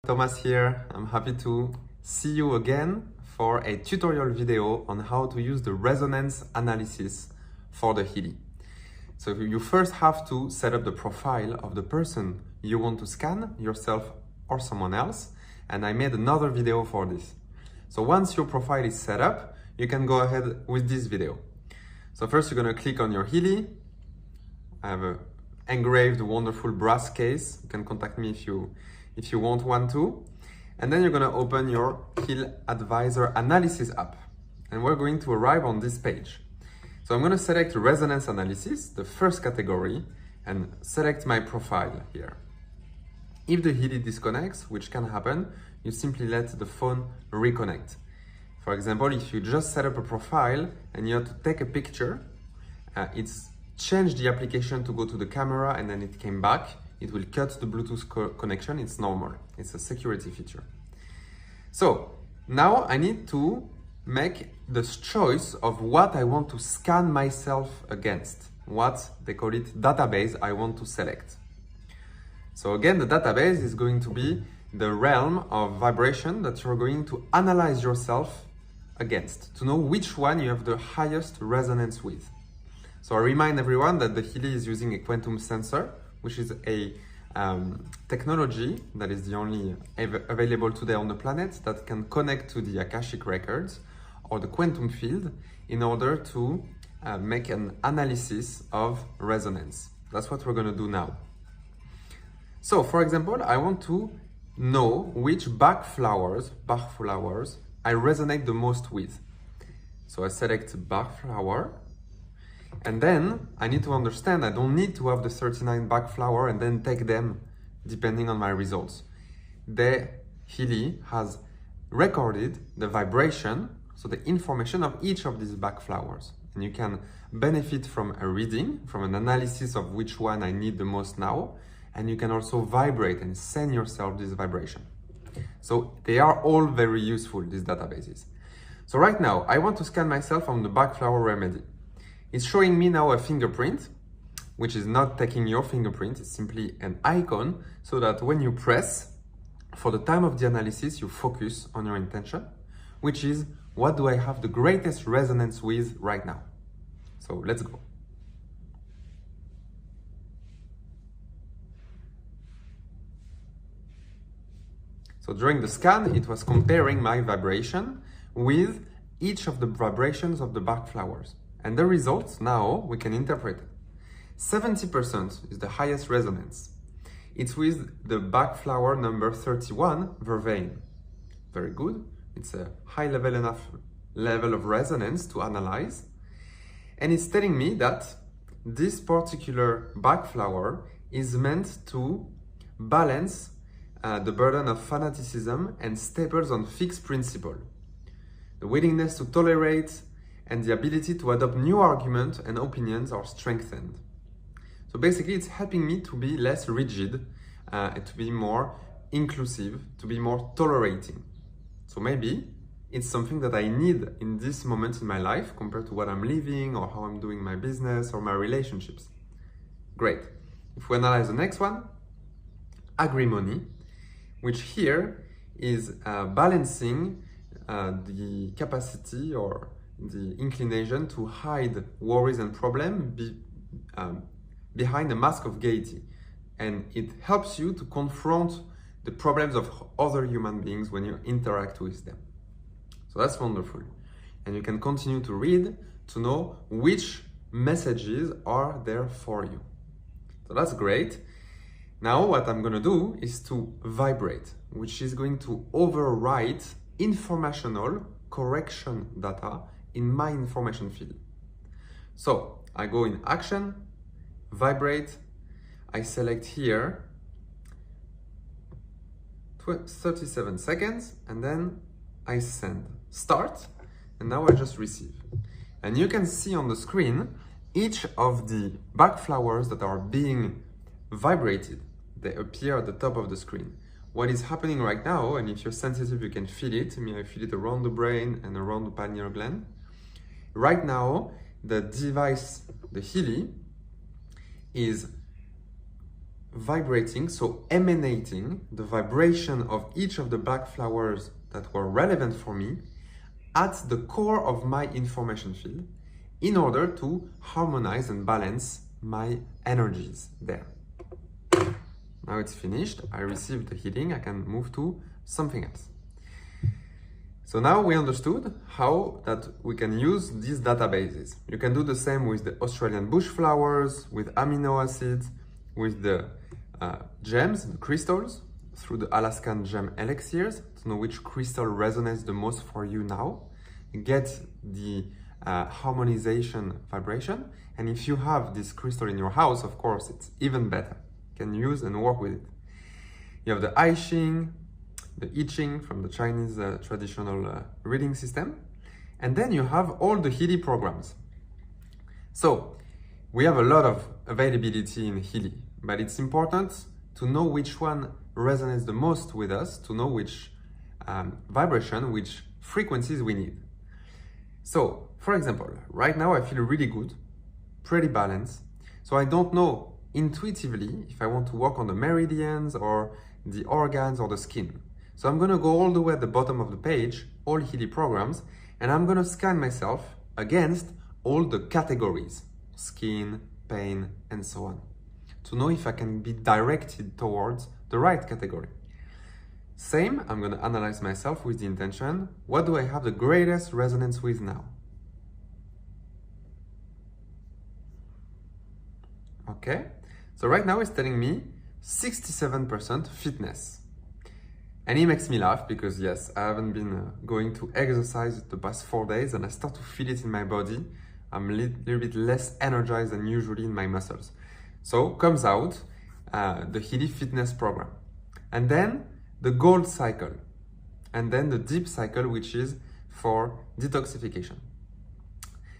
Thomas here. I'm happy to see you again for a tutorial video on how to use the resonance analysis for the Healy. So you first have to set up the profile of the person you want to scan, yourself or someone else, and I made another video for this. So once your profile is set up, you can go ahead with this video. So first you're going to click on your Healy. I have an engraved wonderful brass case. You can contact me if you want one too. And then you're going to open your Healy Advisor Analysis app. And we're going to arrive on this page. So I'm going to select Resonance Analysis, the first category, and select my profile here. If the Healy disconnects, which can happen, you simply let the phone reconnect. For example, if you just set up a profile and you have to take a picture, it's changed the application to go to the camera and then it came back. It will cut the Bluetooth connection. It's normal. It's a security feature. So now I need to make the choice of what I want to scan myself against, what they call it database I want to select. So again, the database is going to be the realm of vibration that you're going to analyze yourself against to know which one you have the highest resonance with. So I remind everyone that the Healy is using a quantum sensor, which is a technology that is the only available today on the planet that can connect to the Akashic records or the quantum field in order to make an analysis of resonance. That's what we're going to do now. So for example, I want to know which Bach flowers I resonate the most with. So I select Bach flower. And then I need to understand I don't need to have the 39 Bach flower and then take them depending on my results. The Healy has recorded the vibration, so the information of each of these Bach flowers. And you can benefit from a reading, from an analysis of which one I need the most now. And you can also vibrate and send yourself this vibration. So they are all very useful, these databases. So right now, I want to scan myself on the Bach flower remedy. It's showing me now a fingerprint, which is not taking your fingerprint, it's simply an icon, so that when you press, for the time of the analysis, you focus on your intention, which is, what do I have the greatest resonance with right now? So let's go. So during the scan, it was comparing my vibration with each of the vibrations of the Bach flowers. And the results now we can interpret. 70% is the highest resonance. It's with the Bach flower number 31, Vervain. Very good. It's a high level of resonance to analyze. And it's telling me that this particular Bach flower is meant to balance the burden of fanaticism and staples on fixed principle. The willingness to tolerate and the ability to adopt new arguments and opinions are strengthened. So basically it's helping me to be less rigid, and to be more inclusive, to be more tolerating. So maybe it's something that I need in this moment in my life compared to what I'm living or how I'm doing my business or my relationships. Great. If we analyze the next one, agrimony, which here is balancing the capacity or the inclination to hide worries and problems behind a mask of gaiety. And it helps you to confront the problems of other human beings when you interact with them. So that's wonderful. And you can continue to read to know which messages are there for you. So that's great. Now what I'm going to do is to vibrate, which is going to overwrite informational correction data in my information field. So I go in action, vibrate, I select here 37 seconds and then I send, start, and now I just receive. And you can see on the screen each of the Bach flowers that are being vibrated. They appear at the top of the screen. What is happening right now, and if you're sensitive you can feel it, I feel it around the brain and around the pineal gland. Right now, the device, the Healy, is vibrating, so emanating the vibration of each of the black flowers that were relevant for me at the core of my information field in order to harmonize and balance my energies there. Now it's finished, I received the healing, I can move to something else. So now we understood how that we can use these databases. You can do the same with the Australian bush flowers, with amino acids, with the gems, the crystals, through the Alaskan gem elixirs to know which crystal resonates the most for you now. Get the harmonization vibration, and if you have this crystal in your house, of course, it's even better. You can use and work with it. You have the I Ching, the I Ching from the Chinese traditional reading system, and then you have all the Healy programs. So we have a lot of availability in Healy, but it's important to know which one resonates the most with us, to know which vibration, which frequencies we need. So, for example, right now I feel really good, pretty balanced, so I don't know intuitively if I want to work on the meridians or the organs or the skin. So I'm going to go all the way at the bottom of the page, all Healy programs, and I'm going to scan myself against all the categories, skin, pain, and so on, to know if I can be directed towards the right category. Same, I'm going to analyze myself with the intention, what do I have the greatest resonance with now? Okay, so right now it's telling me 67% fitness. And it makes me laugh because yes, I haven't been going to exercise the past 4 days and I start to feel it in my body. I'm a little bit less energized than usually in my muscles. So comes out the Healy fitness program. And then the gold cycle, and then the deep cycle, which is for detoxification.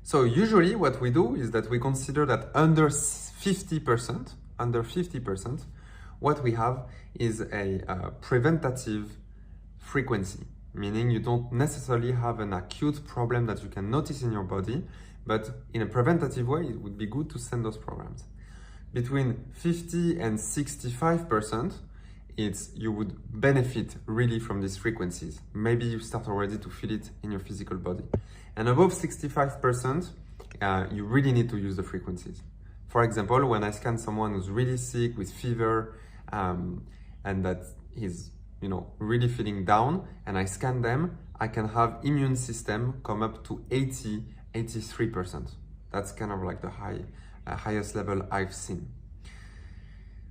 So usually what we do is that we consider that under 50%, what we have is a preventative frequency, meaning you don't necessarily have an acute problem that you can notice in your body, but in a preventative way, it would be good to send those programs. Between 50 and 65%, you would benefit really from these frequencies. Maybe you start already to feel it in your physical body. And above 65%, you really need to use the frequencies. For example, when I scan someone who's really sick with fever and that he's really feeling down, and I scan them, I can have immune system come up to 80, 83%. That's kind of like the highest level I've seen.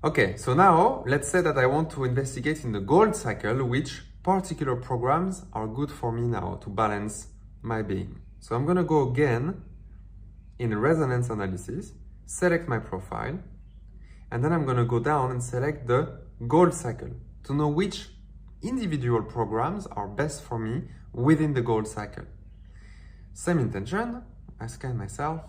Okay, so now let's say that I want to investigate in the gold cycle which particular programs are good for me now to balance my being. So I'm gonna go again in resonance analysis, select my profile, and then I'm gonna go down and select the gold cycle to know which individual programs are best for me within the gold cycle. Same intention, I scan myself.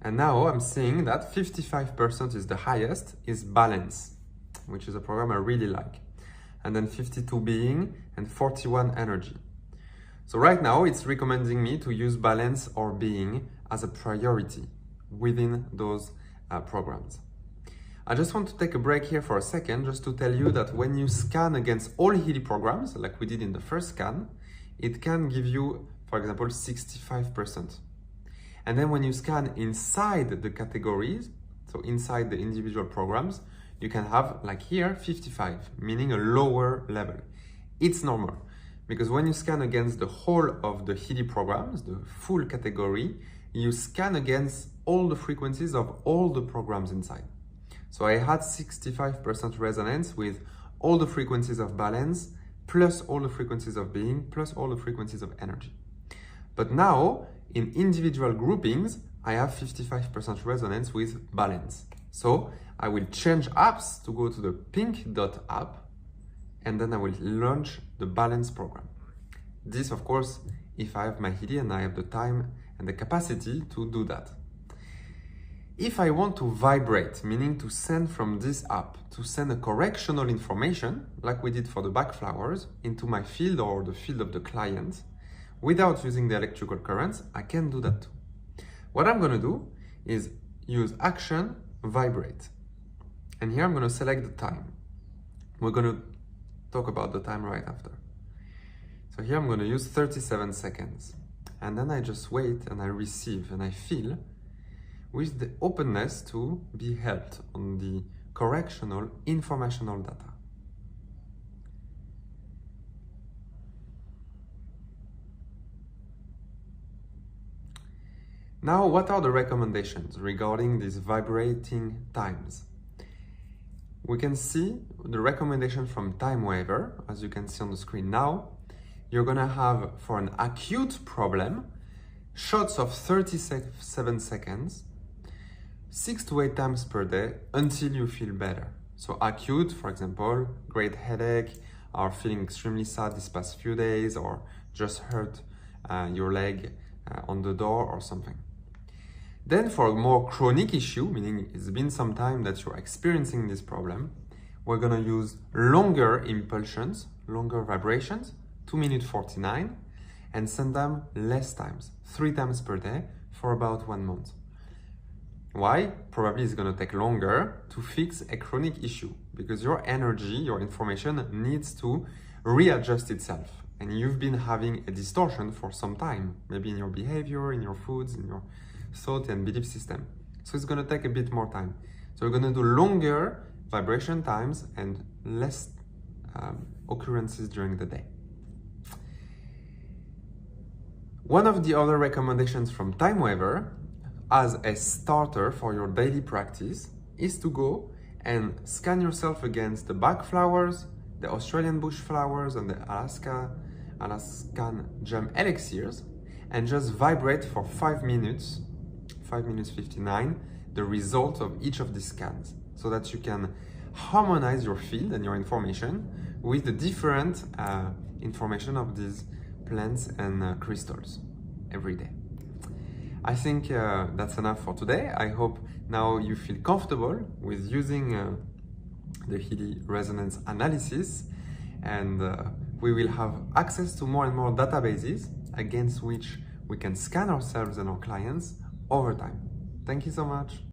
And now I'm seeing that 55% is the highest, is balance, which is a program I really like. And then 52 being and 41 energy. So right now it's recommending me to use balance or being as a priority within those programs. I just want to take a break here for a second just to tell you that when you scan against all Healy programs, like we did in the first scan, it can give you, for example, 65%. And then when you scan inside the categories, so inside the individual programs, you can have, like here, 55, meaning a lower level. It's normal, because when you scan against the whole of the Healy programs, the full category, you scan against all the frequencies of all the programs inside. So I had 65% resonance with all the frequencies of balance, plus all the frequencies of being, plus all the frequencies of energy. But now, in individual groupings, I have 55% resonance with balance. So I will change apps to go to the pink dot app, and then I will launch the balance program. This, of course, if I have my Healy and I have the time and the capacity to do that. If I want to vibrate, meaning to send from this app, to send a correctional information, like we did for the back flowers, into my field or the field of the client, without using the electrical currents, I can do that too. What I'm going to do is use action, vibrate. And here I'm going to select the time. We're going to talk about the time right after. So here I'm going to use 37 seconds. And then I just wait and I receive and I feel with the openness to be helped on the correctional, informational data. Now, what are the recommendations regarding these vibrating times? We can see the recommendation from TimeWaver, as you can see on the screen now. You're gonna have, for an acute problem, shots of 37 seconds, 6 to 8 times per day until you feel better. So acute, for example, great headache, or feeling extremely sad these past few days, or just hurt your leg on the door or something. Then for a more chronic issue, meaning it's been some time that you're experiencing this problem, we're gonna use longer impulsions, longer vibrations, 2 minutes 49, and send them less times, 3 times per day for about 1 month. Why? Probably it's gonna take longer to fix a chronic issue because your energy, your information needs to readjust itself. And you've been having a distortion for some time, maybe in your behavior, in your foods, in your thought and belief system. So it's gonna take a bit more time. So we're gonna do longer vibration times and less occurrences during the day. One of the other recommendations from TimeWaver as a starter for your daily practice is to go and scan yourself against the Bach flowers, the Australian bush flowers, and the Alaskan gem elixirs, and just vibrate for 5 minutes 59, the result of each of these scans, so that you can harmonize your field and your information with the different information of these plants and crystals every day. I think that's enough for today. I hope now you feel comfortable with using the Healy resonance analysis, and we will have access to more and more databases against which we can scan ourselves and our clients over time. Thank you so much.